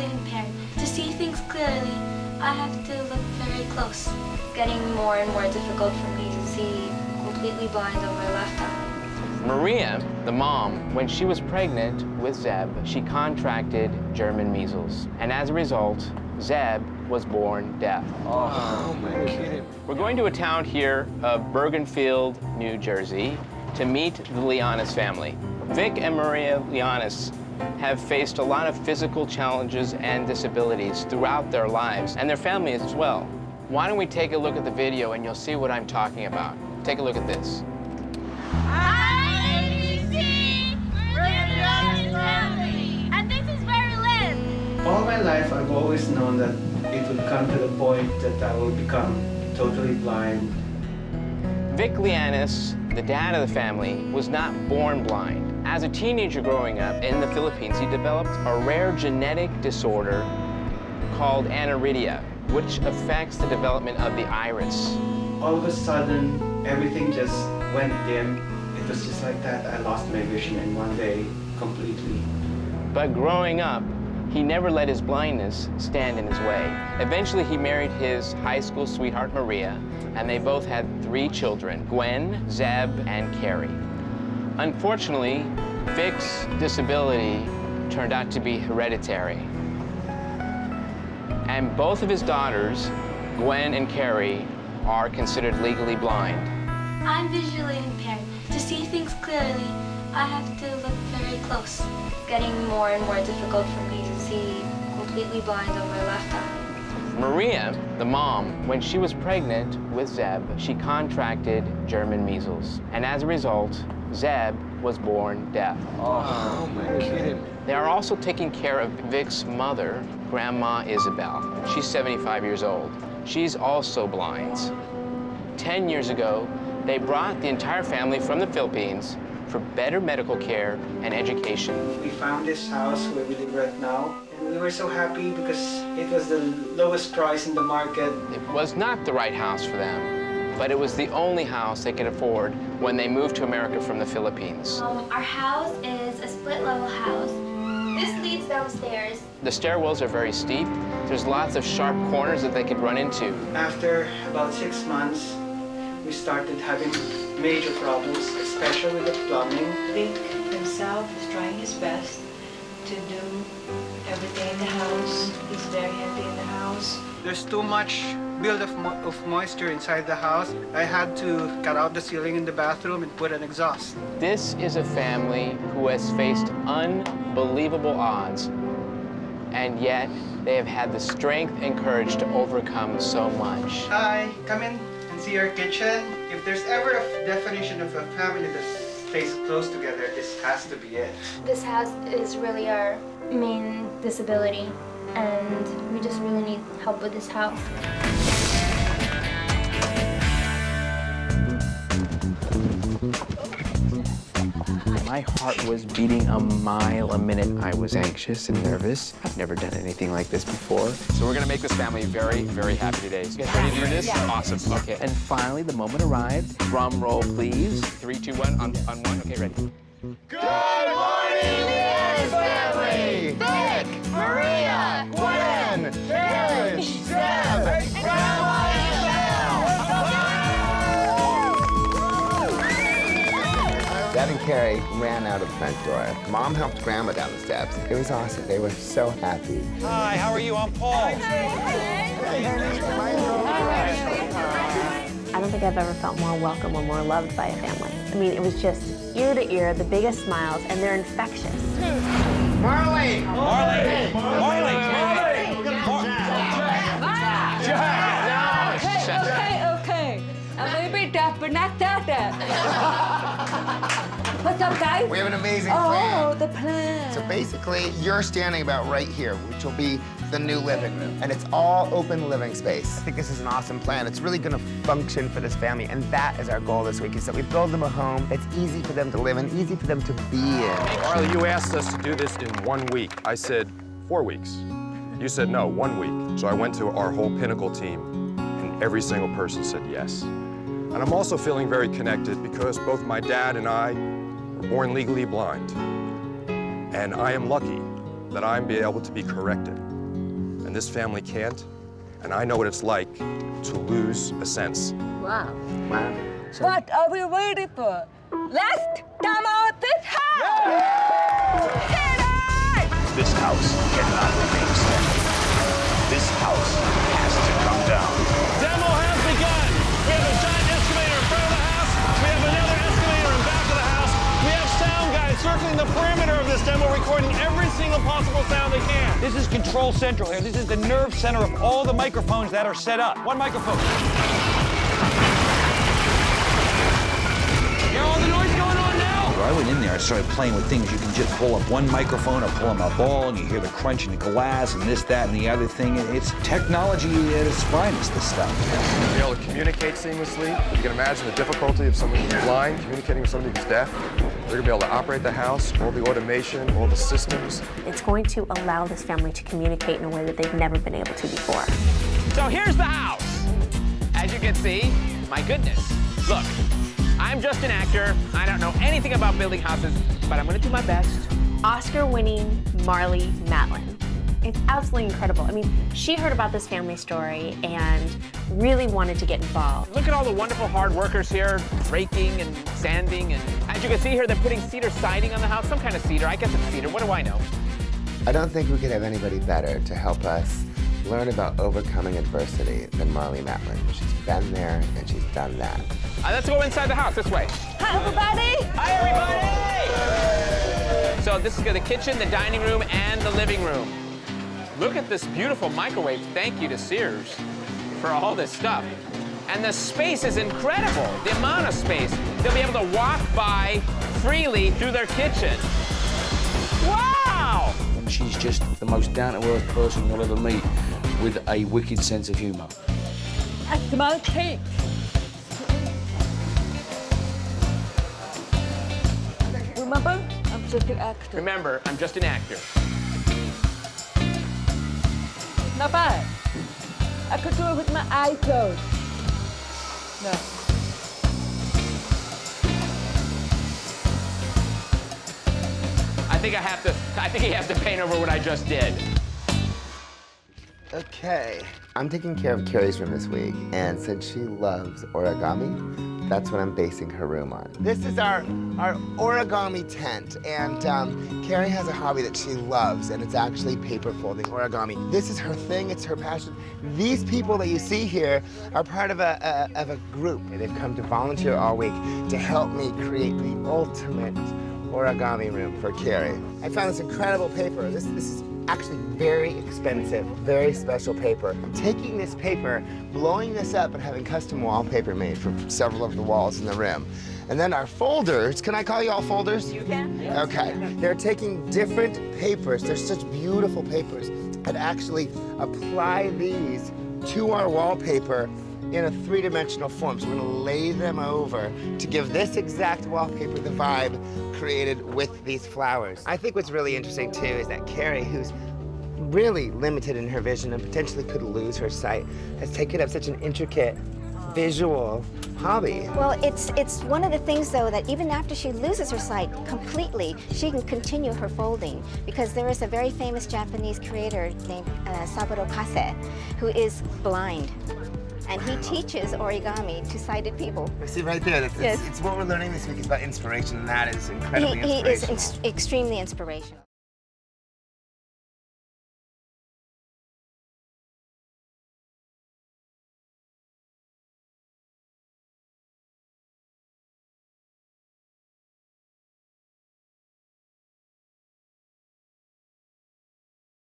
visually impaired. To see things clearly, I have to look very close. It's getting more and more difficult for me to see completely blind on my left eye. Maria, the mom, when she was pregnant with Zeb, she contracted German measles. And as a result, Zeb was born deaf. Oh my kidding. We're going to a town here of Bergenfield, New Jersey, to meet the Llanes family. Vic and Maria Llanes have faced a lot of physical challenges and disabilities throughout their lives, and their families as well. Why don't we take a look at the video and you'll see what I'm talking about. Take a look at this. Hi, ABC! We're the Llanes family! And this is where we live! All my life, I've always known that it would come to the point that I will become totally blind. Vic Llanes, the dad of the family, was not born blind. As a teenager growing up in the Philippines, he developed a rare genetic disorder called aniridia, which affects the development of the iris. All of a sudden, everything just went dim. It was just like that. I lost my vision in one day completely. But growing up, he never let his blindness stand in his way. Eventually, he married his high school sweetheart, Maria, and they both had 3 children, Gwen, Zeb, and Carrie. Unfortunately, Vic's disability turned out to be hereditary. And both of his daughters, Gwen and Carrie, are considered legally blind. I'm visually impaired. To see things clearly, I have to look very close. It's getting more and more difficult for me to see completely blind on my left eye. Maria, the mom, when she was pregnant with Zeb, she contracted German measles. And as a result, Zeb was born deaf. Oh my kidding. They are also taking care of Vic's mother, Grandma Isabel. She's 75 years old. She's also blind. 10 years ago, they brought the entire family from the Philippines for better medical care and education. We found this house where we live right now, and we were so happy because it was the lowest price in the market. It was not the right house for them, but it was the only house they could afford when they moved to America from the Philippines. Our house is a split-level house. This leads downstairs. The stairwells are very steep. There's lots of sharp corners that they could run into. After about 6 months, we started having major problems, especially with the plumbing. Vic himself is trying his best to do everything in the house. He's very happy in the house. There's too much buildup of moisture inside the house. I had to cut out the ceiling in the bathroom and put an exhaust. This is a family who has faced unbelievable odds, and yet they have had the strength and courage to overcome so much. Hi, come in and see our kitchen. If there's ever a definition of a family that stays close together, this has to be it. This house is really our main disability, and we just really need help with this house. My heart was beating a mile a minute. I was anxious and nervous. I've never done anything like this before. So we're gonna make this family very, very happy today. So you guys ready to do this? Yeah. Awesome, okay. And finally, the moment arrived. Drum roll, please. 3, 2, 1, on 1, okay, ready. Good morning, Llanes family! Vic, Maria, Gwen, Carrie, Zeb, Grandma Dad and Carrie ran out of the front door. Mom helped Grandma down the steps. It was awesome. They were so happy. Hi, how are you? I'm Paul. I don't think I've ever felt more welcome or more loved by a family. I mean, it was just ear to ear, the biggest smiles, and they're infectious. Marley! Marley! Marley! Okay. I may be deaf, but not that deaf. What's up, guys? We have an amazing plan. Oh, the plan. So basically, you're standing about right here, which will be the new living room. And it's all open living space. I think this is an awesome plan. It's really gonna function for this family, and that is our goal this week, is that we build them a home that's easy for them to live in, easy for them to be in. Marley, you asked us to do this in 1 week. I said 4 weeks. You said no, 1 week. So I went to our whole Pinnacle team, and every single person said yes. And I'm also feeling very connected because both my dad and I were born legally blind. And I am lucky that I'm be able to be corrected. And this family can't, and I know what it's like to lose a sense. Wow. Wow. What are we waiting for? Let's come out this house! Hit it! This house cannot remain static. This house has to come down. Demo has begun. We have a giant excavator in front of the house. We have another excavator in back of the house. We have sound guys circling the perimeter of this demo, recording every single possible sound they can. This is Control Central here. This is the nerve center of all the microphones that are set up. One microphone. Hear all the noise going on now? I went in there, I started playing with things. You can just pull up one microphone or pull up a ball, and you hear the crunch in the glass and this, that, and the other thing. It's technology at its finest, this stuff. To be able to communicate seamlessly, you can imagine the difficulty of someone who's blind communicating with somebody who's deaf. They're gonna be able to operate the house, all the automation, all the systems. It's going to allow this family to communicate in a way that they've never been able to before. So here's the house. As you can see, my goodness, look, I'm just an actor. I don't know anything about building houses, but I'm gonna do my best. Oscar-winning Marlee Matlin. It's absolutely incredible. I mean, she heard about this family story and really wanted to get involved. Look at all the wonderful hard workers here, raking and sanding, and as you can see here, they're putting cedar siding on the house, some kind of cedar. I guess it's cedar, what do I know? I don't think we could have anybody better to help us learn about overcoming adversity than Marlee Matlin. She's been there and she's done that. Let's go inside the house, this way. Hi, everybody! Hi, everybody! So this is the kitchen, the dining room, and the living room. Look at this beautiful microwave. Thank you to Sears for all this stuff. And the space is incredible, the amount of space. They'll be able to walk by freely through their kitchen. Wow! And she's just the most down-to-earth person you'll ever meet, with a wicked sense of humor. I smell cake. Remember, I'm just an actor. Remember, I'm just an actor. Not bad. I could do it with my eyes closed. No. I think he has to paint over what I just did. Okay. I'm taking care of Carrie's room this week, and since she loves origami, that's what I'm basing her room on. This is our origami tent, and Carrie has a hobby that she loves, and it's actually paper folding origami. This is her thing, it's her passion. These people that you see here are part of a group. They've come to volunteer all week to help me create the ultimate origami room for Carrie. I found this incredible paper. This is actually very expensive, very special paper. I'm taking this paper, blowing this up, and having custom wallpaper made for several of the walls in the room. And then our folders, can I call you all folders? You can. Yes. Okay. They're taking different papers, they're such beautiful papers, and actually apply these to our wallpaper in a three-dimensional form. So we're gonna lay them over to give this exact wallpaper the vibe created with these flowers. I think what's really interesting too is that Carrie, who's really limited in her vision and potentially could lose her sight, has taken up such an intricate visual hobby. Well, it's one of the things though that even after she loses her sight completely, she can continue her folding, because there is a very famous Japanese creator named Saburo Kase who is blind. And he teaches origami to sighted people. See right there, it's what we're learning this week is about inspiration, and that is incredibly inspirational. He is extremely inspirational.